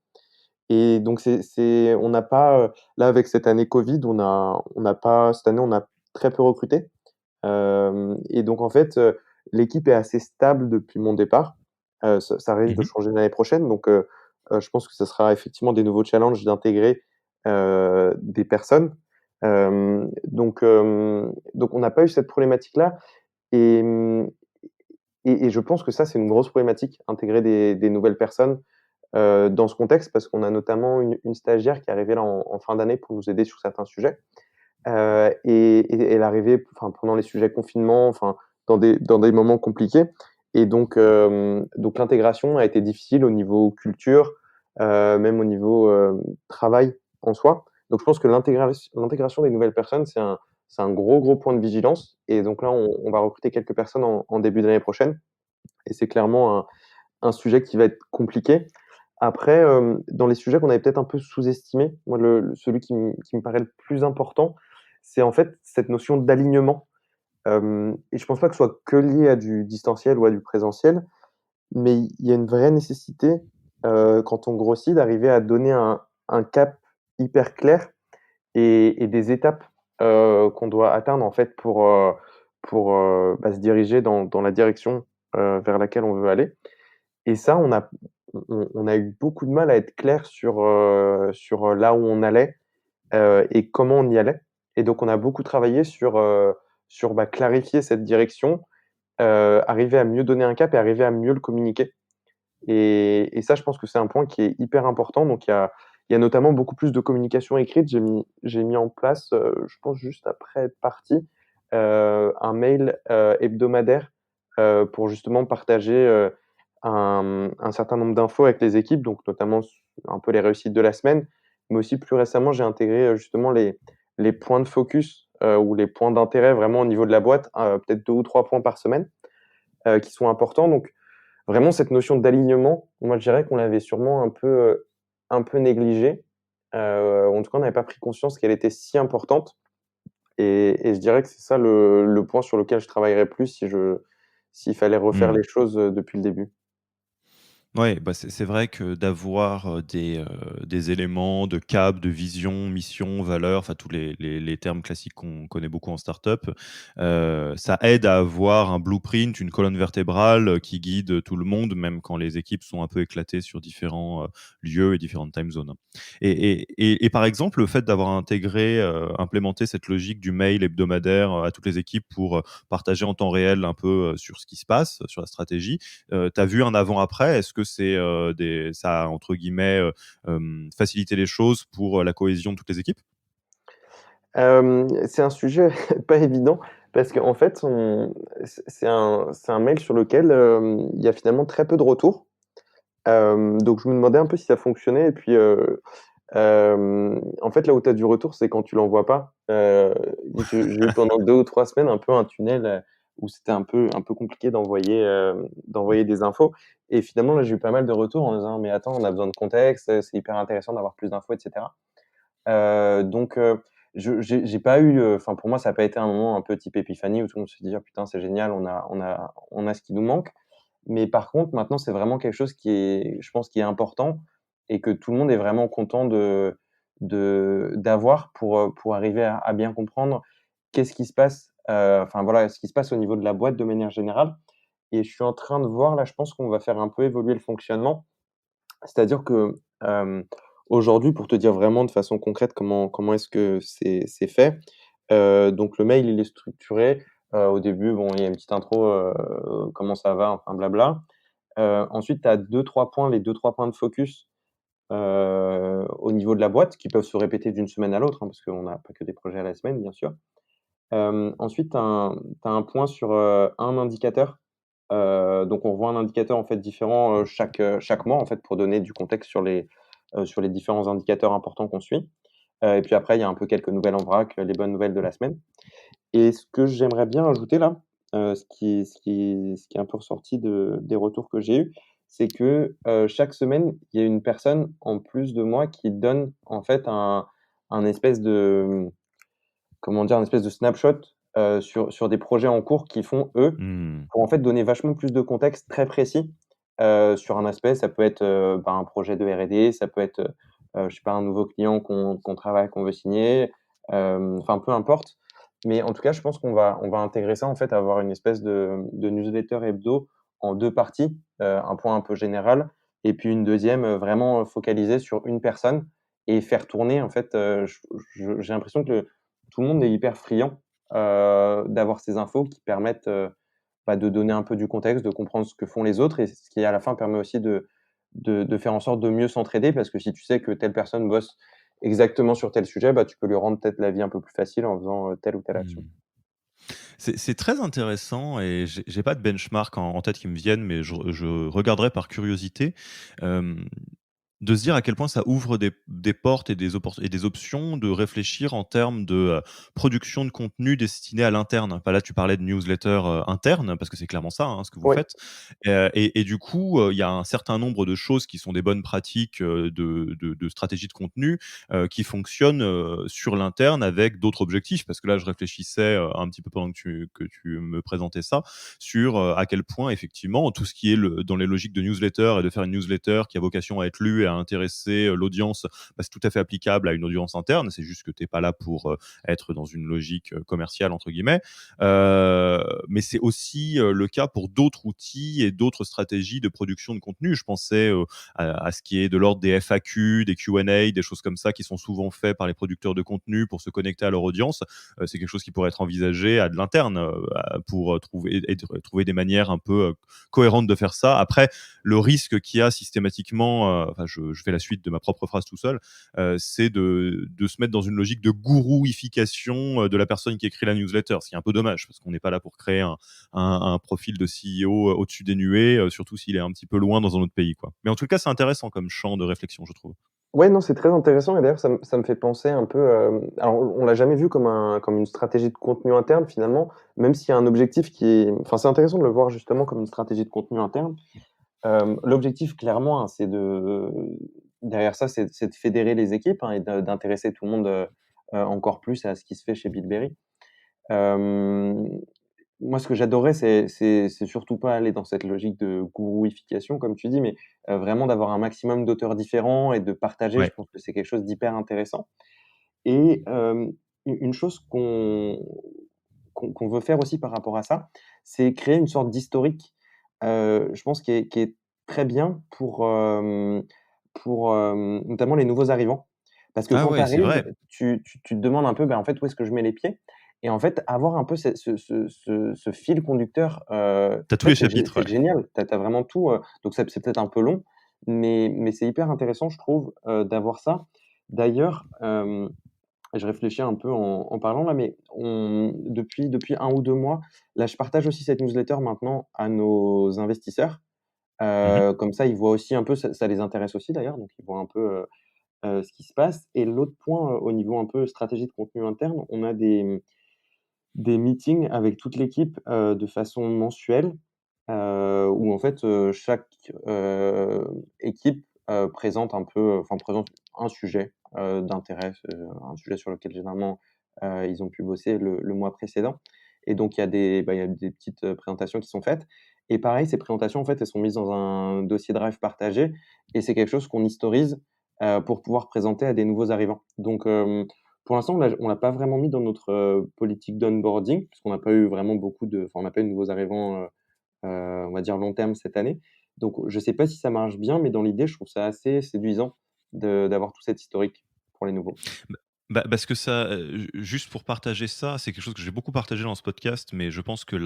et donc on n'a pas, là avec cette année covid, on n'a pas cette année, on a très peu recruté. Et donc en fait, l'équipe est assez stable depuis mon départ. Ça risque de Mmh. changer l'année prochaine, donc je pense que ce sera effectivement des nouveaux challenges d'intégrer, des personnes. Donc on n'a pas eu cette problématique-là et et je pense que ça, c'est une grosse problématique, intégrer des nouvelles personnes, dans ce contexte parce qu'on a notamment une stagiaire qui est arrivée là en fin d'année pour nous aider sur certains sujets. Et elle arrivait enfin, pendant les sujets confinement, enfin, dans des moments compliqués et donc l'intégration a été difficile au niveau culture, même au niveau, travail en soi. Donc je pense que l'intégration des nouvelles personnes, c'est un gros, gros point de vigilance et donc là, on va recruter quelques personnes en début d'année prochaine et c'est clairement un sujet qui va être compliqué. Après, dans les sujets qu'on avait peut-être un peu sous-estimés, moi celui qui me paraît le plus important, c'est en fait cette notion d'alignement. Et je pense pas que ce soit que lié à du distanciel ou à du présentiel, mais il y a une vraie nécessité, quand on grossit, d'arriver à donner un cap hyper clair et des étapes, qu'on doit atteindre en fait pour se diriger dans la direction, vers laquelle on veut aller. Et ça, on a eu beaucoup de mal à être clair sur là où on allait, et comment on y allait. Et donc on a beaucoup travaillé sur clarifier cette direction, arriver à mieux donner un cap et arriver à mieux le communiquer. Et ça, je pense que c'est un point qui est hyper important. Donc il y a notamment beaucoup plus de communication écrite. J'ai mis en place, je pense juste après être parti, un mail, hebdomadaire, pour justement partager, un certain nombre d'infos avec les équipes, donc notamment un peu les réussites de la semaine. Mais aussi plus récemment, j'ai intégré, justement les points de focus, ou les points d'intérêt vraiment au niveau de la boîte, peut-être 2 ou 3 points par semaine, qui sont importants. Donc vraiment cette notion d'alignement, moi je dirais qu'on l'avait sûrement un peu négligée. En tout cas, on n'avait pas pris conscience qu'elle était si importante et je dirais que c'est ça le point sur lequel je travaillerais plus s'il fallait refaire Mmh. les choses, depuis le début. Ouais, bah, c'est vrai que d'avoir, des éléments de cap, de vision, mission, valeur, enfin tous les termes classiques qu'on connaît beaucoup en startup, ça aide à avoir un blueprint, une colonne vertébrale, qui guide tout le monde, même quand les équipes sont un peu éclatées sur différents, lieux et différentes time zones. Et par exemple, le fait d'avoir intégré, implémenté cette logique du mail hebdomadaire, à toutes les équipes pour, partager en temps réel un peu, sur ce qui se passe, sur la stratégie, tu as vu un avant-après? Est-ce que c'est, ça a entre guillemets, facilité les choses pour, la cohésion de toutes les équipes? C'est un sujet pas évident parce qu'en fait, c'est un mail sur lequel, il y a finalement très peu de retours. Donc je me demandais un peu si ça fonctionnait et puis, en fait, là où tu as du retour, c'est quand tu l'envoies pas. J'ai eu pendant 2 ou 3 semaines un peu un tunnel, où c'était un peu compliqué d'envoyer des infos et finalement, là, j'ai eu pas mal de retours en disant: «Mais attends, on a besoin de contexte, c'est hyper intéressant d'avoir plus d'infos» et cetera. Donc j'ai pas eu, enfin, pour moi, ça a pas été un moment un peu type épiphanie où tout le monde se dit: «Oh putain, c'est génial, on a ce qui nous manque». Mais par contre, maintenant, c'est vraiment quelque chose qui est, je pense, qui est important et que tout le monde est vraiment content d'avoir pour arriver à bien comprendre qu'est-ce qui se passe, enfin voilà, ce qui se passe au niveau de la boîte de manière générale. Et je suis en train de voir là, je pense qu'on va faire un peu évoluer le fonctionnement. C'est-à-dire que, aujourd'hui, pour te dire vraiment de façon concrète comment est-ce que c'est fait, donc le mail, il est structuré. Au début, bon, il y a une petite intro, comment ça va, enfin blabla. Ensuite, tu as 2-3 points, les 2-3 points de focus, au niveau de la boîte qui peuvent se répéter d'une semaine à l'autre, hein, parce qu'on n'a pas que des projets à la semaine, bien sûr. Ensuite, tu as un point sur, un indicateur. Donc on voit un indicateur, en fait, différent, chaque mois, en fait, pour donner du contexte sur les différents indicateurs importants qu'on suit. Et puis après, il y a un peu quelques nouvelles en vrac, les bonnes nouvelles de la semaine. Et ce que j'aimerais bien ajouter là, ce qui est un peu ressorti des retours que j'ai eus, c'est que, chaque semaine, il y a une personne en plus de moi qui donne en fait un espèce de, comment dire? Un espèce de snapshot, sur des projets en cours qu'ils font eux, Mmh. pour en fait donner vachement plus de contexte très précis, sur un aspect. Ça peut être, un projet de R&D, ça peut être, je sais pas, un nouveau client qu'on travaille, qu'on veut signer, enfin peu importe. Mais en tout cas, je pense qu'on va intégrer ça en fait, avoir une espèce de newsletter hebdo en 2 parties, un point un peu général et puis une deuxième vraiment focalisée sur une personne et faire tourner en fait, j'ai l'impression que tout le monde est hyper friand, d'avoir ces infos qui permettent, de donner un peu du contexte, de comprendre ce que font les autres et ce qui à la fin permet aussi de faire en sorte de mieux s'entraider parce que si tu sais que telle personne bosse exactement sur tel sujet, tu peux lui rendre peut-être la vie un peu plus facile en faisant, telle ou telle action. Mmh. C'est très intéressant et j'ai pas de benchmark en tête qui me viennent, mais je regarderai par curiosité. Hem, de se dire à quel point ça ouvre des portes et des options de réfléchir en termes de, production de contenu destiné à l'interne. Enfin, là, tu parlais de newsletter, interne, parce que c'est clairement ça, hein, ce que vous Oui, faites. Et du coup, il y a un certain nombre de choses qui sont des bonnes pratiques, de stratégie de contenu, qui fonctionnent, sur l'interne avec d'autres objectifs. Parce que là, je réfléchissais, un petit peu pendant que tu me présentais ça, sur, à quel point effectivement tout ce qui est dans les logiques de newsletter et de faire une newsletter qui a vocation à être lue et à intéresser, l'audience, c'est tout à fait applicable à une audience interne. C'est juste que tu es pas là pour, être dans une logique, «commerciale» entre guillemets. Mais c'est aussi, le cas pour d'autres outils et d'autres stratégies de production de contenu. Je pensais, à ce qui est de l'ordre des FAQ, des Q&A, des choses comme ça qui sont souvent faits par les producteurs de contenu pour se connecter à leur audience. C'est quelque chose qui pourrait être envisagé à de l'interne, pour, trouver des manières un peu, cohérentes de faire ça. Après, le risque qu'il y a systématiquement, enfin je fais la suite de ma propre phrase tout seul, c'est de se mettre dans une logique de gourouification, de la personne qui écrit la newsletter. Ce qui est un peu dommage parce qu'on n'est pas là pour créer un profil de CEO au-dessus des nuées, surtout s'il est un petit peu loin dans un autre pays, quoi. Mais en tout cas, c'est intéressant comme champ de réflexion, je trouve. ouais, non, c'est très intéressant et d'ailleurs ça me fait penser un peu, alors on l'a jamais vu comme une stratégie de contenu interne finalement, même s'il y a un objectif qui est enfin, c'est intéressant de le voir justement comme une stratégie de contenu interne. L'objectif clairement, hein, c'est derrière ça, c'est de fédérer les équipes, hein, et d'intéresser tout le monde, encore plus à ce qui se fait chez BillBerry. Hem, Moi, ce que j'adorerais, c'est surtout pas aller dans cette logique de gourouification comme tu dis, mais, vraiment d'avoir un maximum d'auteurs différents et de partager. Je Ouais. pense que c'est quelque chose d'hyper intéressant et une chose qu'on veut faire aussi par rapport à ça, c'est créer une sorte d'historique, je pense qui est très bien pour notamment les nouveaux arrivants. Parce que Ah quand tu ouais, c'est arrives, vrai. tu te demandes un peu, en fait, où est-ce que je mets les pieds? Et en fait, avoir un peu ce fil conducteur, Tu as en tous les fait, chapitres, c'est ouais. génial. Tu as vraiment tout, donc c'est peut-être un peu long, mais c'est hyper intéressant, je trouve, d'avoir ça. D'ailleurs, je réfléchis un peu en parlant là, mais depuis 1 ou 2 mois, là, je partage aussi cette newsletter maintenant à nos investisseurs. Mmh. Comme ça, ils voient aussi un peu, ça les intéresse aussi d'ailleurs, donc ils voient un peu, ce qui se passe et l'autre point, au niveau un peu stratégie de contenu interne, on a des meetings avec toute l'équipe, de façon mensuelle, où en fait, chaque, équipe, présente un peu, enfin présente un sujet, d'intérêt, un sujet sur lequel généralement, ils ont pu bosser le mois précédent et donc il y a des petites, présentations qui sont faites et pareil, ces présentations, en fait, elles sont mises dans un dossier Drive partagé et c'est quelque chose qu'on historise, pour pouvoir présenter à des nouveaux arrivants. Donc, pour l'instant, on l'a pas vraiment mis dans notre, politique d'onboarding puisqu'on n'a pas eu vraiment on n'a pas eu de nouveaux arrivants, on va dire long terme cette année. Donc je sais pas si ça marche bien, mais dans l'idée, je trouve ça assez séduisant d'avoir tout cet historique pour les nouveaux. Parce que ça, juste pour partager ça, c'est quelque chose que j'ai beaucoup partagé dans ce podcast, mais je pense que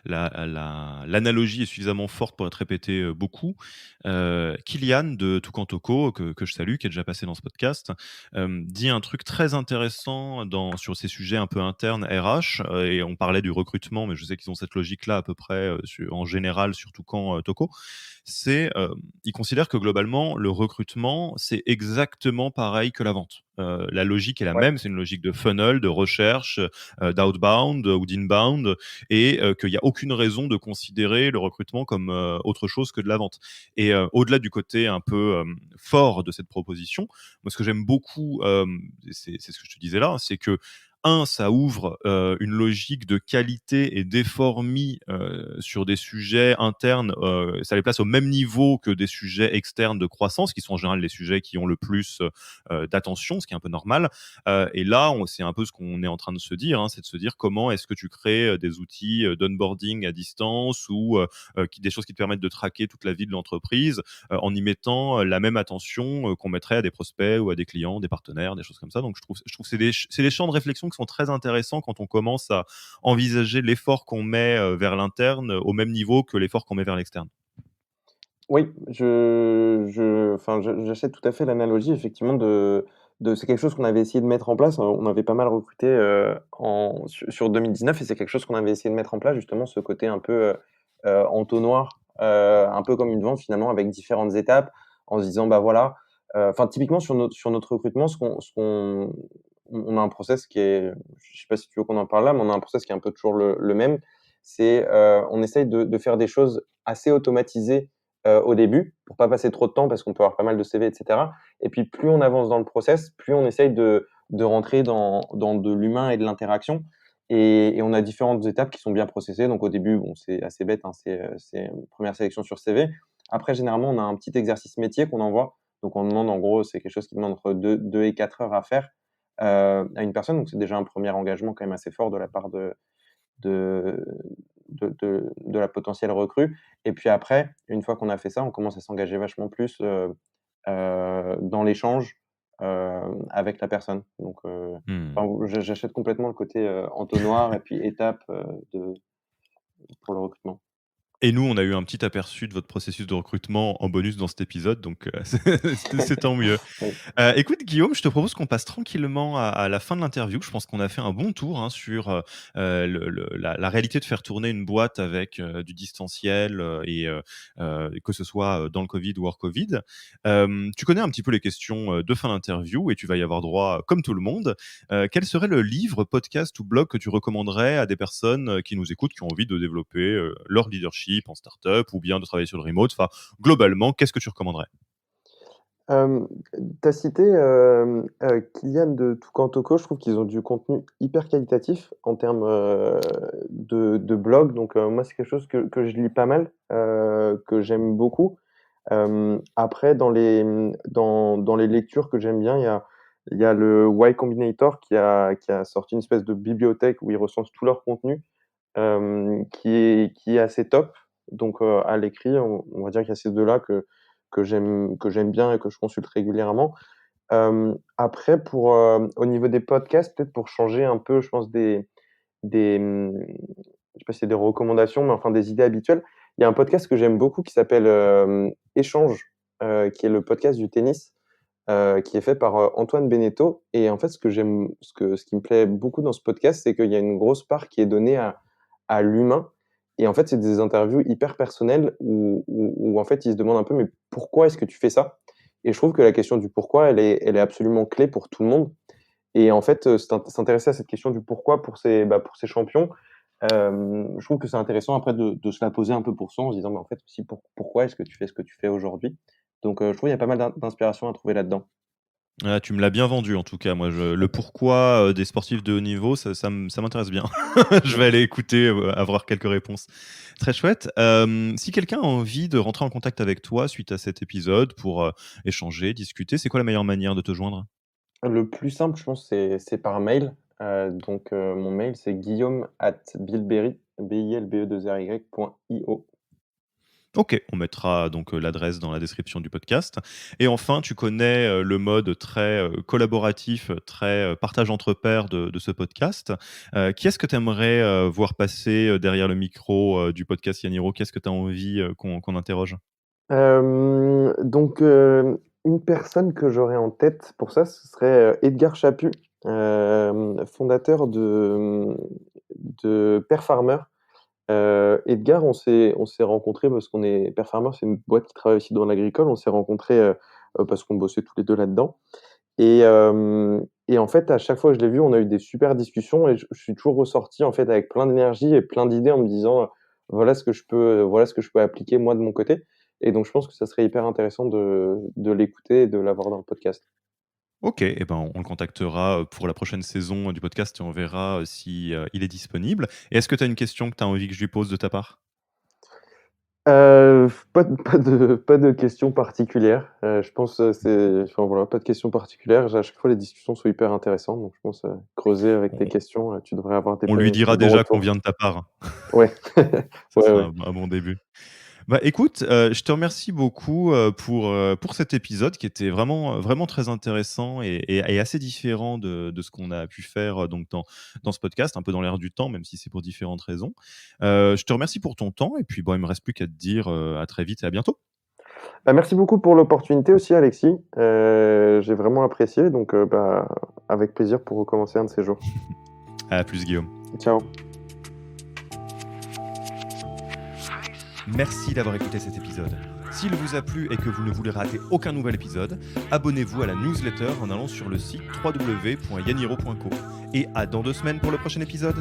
l'analogie est suffisamment forte pour être répétée, beaucoup. Kylian de Toucan Toco, que je salue, qui est déjà passé dans ce podcast, dit un truc très intéressant sur ces sujets un peu internes RH, et on parlait du recrutement, mais je sais qu'ils ont cette logique-là à peu près, en général sur Toucan, Toco. c'est, il considère que globalement, le recrutement, c'est exactement pareil que la vente. La logique est la Ouais. même, c'est une logique de funnel, de recherche, d'outbound ou d'inbound et qu'il y a aucune raison de considérer le recrutement comme, autre chose que de la vente et au-delà du côté un peu, fort de cette proposition, moi ce que j'aime beaucoup, c'est ce que je te disais là, c'est que un, ça ouvre, une logique de qualité et d'effort mis, sur des sujets internes, ça les place au même niveau que des sujets externes de croissance, qui sont en général les sujets qui ont le plus, d'attention, ce qui est un peu normal. Et là, on c'est un peu ce qu'on est en train de se dire, hein, c'est de se dire: «Comment est-ce que tu crées, des outils, d'onboarding à distance ou qui des choses qui te permettent de traquer toute la vie de l'entreprise, en y mettant, la même attention, qu'on mettrait à des prospects ou à des clients, des partenaires, des choses comme ça. Donc je trouve que c'est des champs de réflexion qui sont très intéressants quand on commence à envisager l'effort qu'on met, vers l'interne, au même niveau que l'effort qu'on met vers l'externe. Oui, j'achète tout à fait l'analogie effectivement de c'est quelque chose qu'on avait essayé de mettre en place. On avait pas mal recruté, sur 2019 et c'est quelque chose qu'on avait essayé de mettre en place justement ce côté un peu, entonnoir, un peu comme une vente finalement avec différentes étapes en se disant: «Bah, voilà», enfin typiquement sur notre recrutement ce qu'on on a un process qui est je sais pas si tu veux qu'on en parle là, mais on a un process qui est un peu toujours le même. C'est, on essaye de faire des choses assez automatisées au début, pour pas passer trop de temps parce qu'on peut avoir pas mal de CV et cetera et puis plus on avance dans le process, plus on essaye de rentrer dans de l'humain et de l'interaction et on a différentes étapes qui sont bien processées. Donc au début, bon, c'est assez bête, hein, c'est une 1re sélection sur CV. Après généralement, on a un petit exercice métier qu'on envoie. Donc on demande en gros, c'est quelque chose qui demande entre 2 et 4 heures à faire, à une personne. Donc c'est déjà un premier engagement quand même assez fort de la part de de la potentielle recrue et puis après, une fois qu'on a fait ça, on commence à s'engager vachement plus, dans l'échange, avec la personne. Donc Mmh. enfin, j'achète complètement le côté, entonnoir et puis étape, de pour le recrutement. Et nous, on a eu un petit aperçu de votre processus de recrutement en bonus dans cet épisode, donc c'est tant mieux. Oui. Écoute Guillaume, je te propose qu'on passe tranquillement à la fin de l'interview. Je pense qu'on a fait un bon tour, hein, sur, la réalité de faire tourner une boîte avec, du distanciel, et que ce soit, dans le covid ou hors covid. Tu connais un petit peu les questions, de fin d'interview et tu vas y avoir droit, comme tout le monde. Quel serait le livre, podcast ou blog que tu recommanderais à des personnes, qui nous écoutent, qui ont envie de développer, leur leadership en startup ou bien de travailler sur le remote? Enfin, globalement, qu'est-ce que tu recommanderais? Hem, tu as cité, Kylian de Toucan Toco. Je trouve qu'ils ont du contenu hyper qualitatif en termes, de blog. Donc, moi, c'est quelque chose que je lis pas mal, que j'aime beaucoup. Après dans les lectures que j'aime bien, il y a le Y Combinator qui a sorti une espèce de bibliothèque où ils recensent tout leur contenu, qui est assez top. Donc, à l'écrit, on va dire qu'il y a ces 2 là que j'aime bien et que je consulte régulièrement. Après au niveau des podcasts, peut-être pour changer un peu, je pense des, je sais pas si c'est des recommandations, mais enfin des idées habituelles. Il y a un podcast que j'aime beaucoup qui s'appelle, Échange, qui est le podcast du tennis, qui est fait par, Antoine Beneteau et en fait, ce qui me plaît beaucoup dans ce podcast, c'est qu'il y a une grosse part qui est donnée à l'humain et en fait, c'est des interviews hyper personnelles où en fait, il se demande un peu: «Mais pourquoi est-ce que tu fais ça?» Et je trouve que la question du pourquoi, elle est absolument clé pour tout le monde et en fait, s'intéresser à cette question du pourquoi pour ces champions, je trouve que c'est intéressant après de se la poser un peu pour soi en se disant: «Mais en fait aussi pourquoi est-ce que tu fais ce que tu fais aujourd'hui?» Donc je trouve il y a pas mal d'inspiration à trouver là-dedans. Ah, tu me l'as bien vendu en tout cas. Moi, le pourquoi, des sportifs de haut niveau, ça m'intéresse bien. Je vais aller écouter, avoir quelques réponses. Très chouette. Si quelqu'un a envie de rentrer en contact avec toi suite à cet épisode pour, échanger, discuter, c'est quoi la meilleure manière de te joindre? Le plus simple, je pense, c'est par mail. Donc mon mail, c'est guillaume@bilberry, bilberry.io. OK, on mettra donc, l'adresse dans la description du podcast et enfin, tu connais, le mode très, collaboratif, très, partage entre pairs de ce podcast. Qui est-ce que tu aimerais, voir passer, derrière le micro, du podcast Yaniro? Qu'est-ce que tu as envie, qu'on interroge? Donc une personne que j'aurais en tête pour ça, ce serait, Edgar Chaput, fondateur de Père Farmer. Edgar, on s'est rencontrés parce qu'on est Père Farmer, c'est une boîte qui travaille aussi dans l'agricole. On s'est rencontrés, parce qu'on bossait tous les 2 là-dedans et en fait, à chaque fois que je l'ai vu, on a eu des super discussions et je suis toujours ressorti, en fait, avec plein d'énergie et plein d'idées en me disant, voilà ce que je peux appliquer moi de mon côté et donc je pense que ça serait hyper intéressant de l'écouter et de l'avoir dans le podcast. OK et ben, on le contactera, pour la prochaine saison du podcast et on verra, si, il est disponible. Et est-ce que tu as une question que tu as envie que je lui pose de ta part? Pas de questions particulières, je pense, c'est enfin, voilà, pas de questions particulières. À chaque fois, les discussions sont hyper intéressantes, donc je pense, creuser avec tes On questions, tu devrais avoir on lui des dira bons déjà qu'on retours. vient de ta part. Ouais. Ça Ouais, sera ouais. un bon début. Bah, écoute, je te remercie beaucoup, pour cet épisode qui était vraiment, vraiment très intéressant et assez différent de ce qu'on a pu faire, donc dans ce podcast, un peu dans l'air du temps, même si c'est pour différentes raisons. Je te remercie pour ton temps et puis, bon, il me reste plus qu'à te dire, à très vite et à bientôt. Bah, merci beaucoup pour l'opportunité aussi, Alexis. J'ai vraiment apprécié, donc bah, avec plaisir pour recommencer un de ces jours. À plus Guillaume. Ciao. Merci d'avoir écouté cet épisode. S'il vous a plu et que vous ne voulez rater aucun nouvel épisode, abonnez-vous à la newsletter en allant sur le site www.yaniro.co. Et à dans 2 semaines pour le prochain épisode.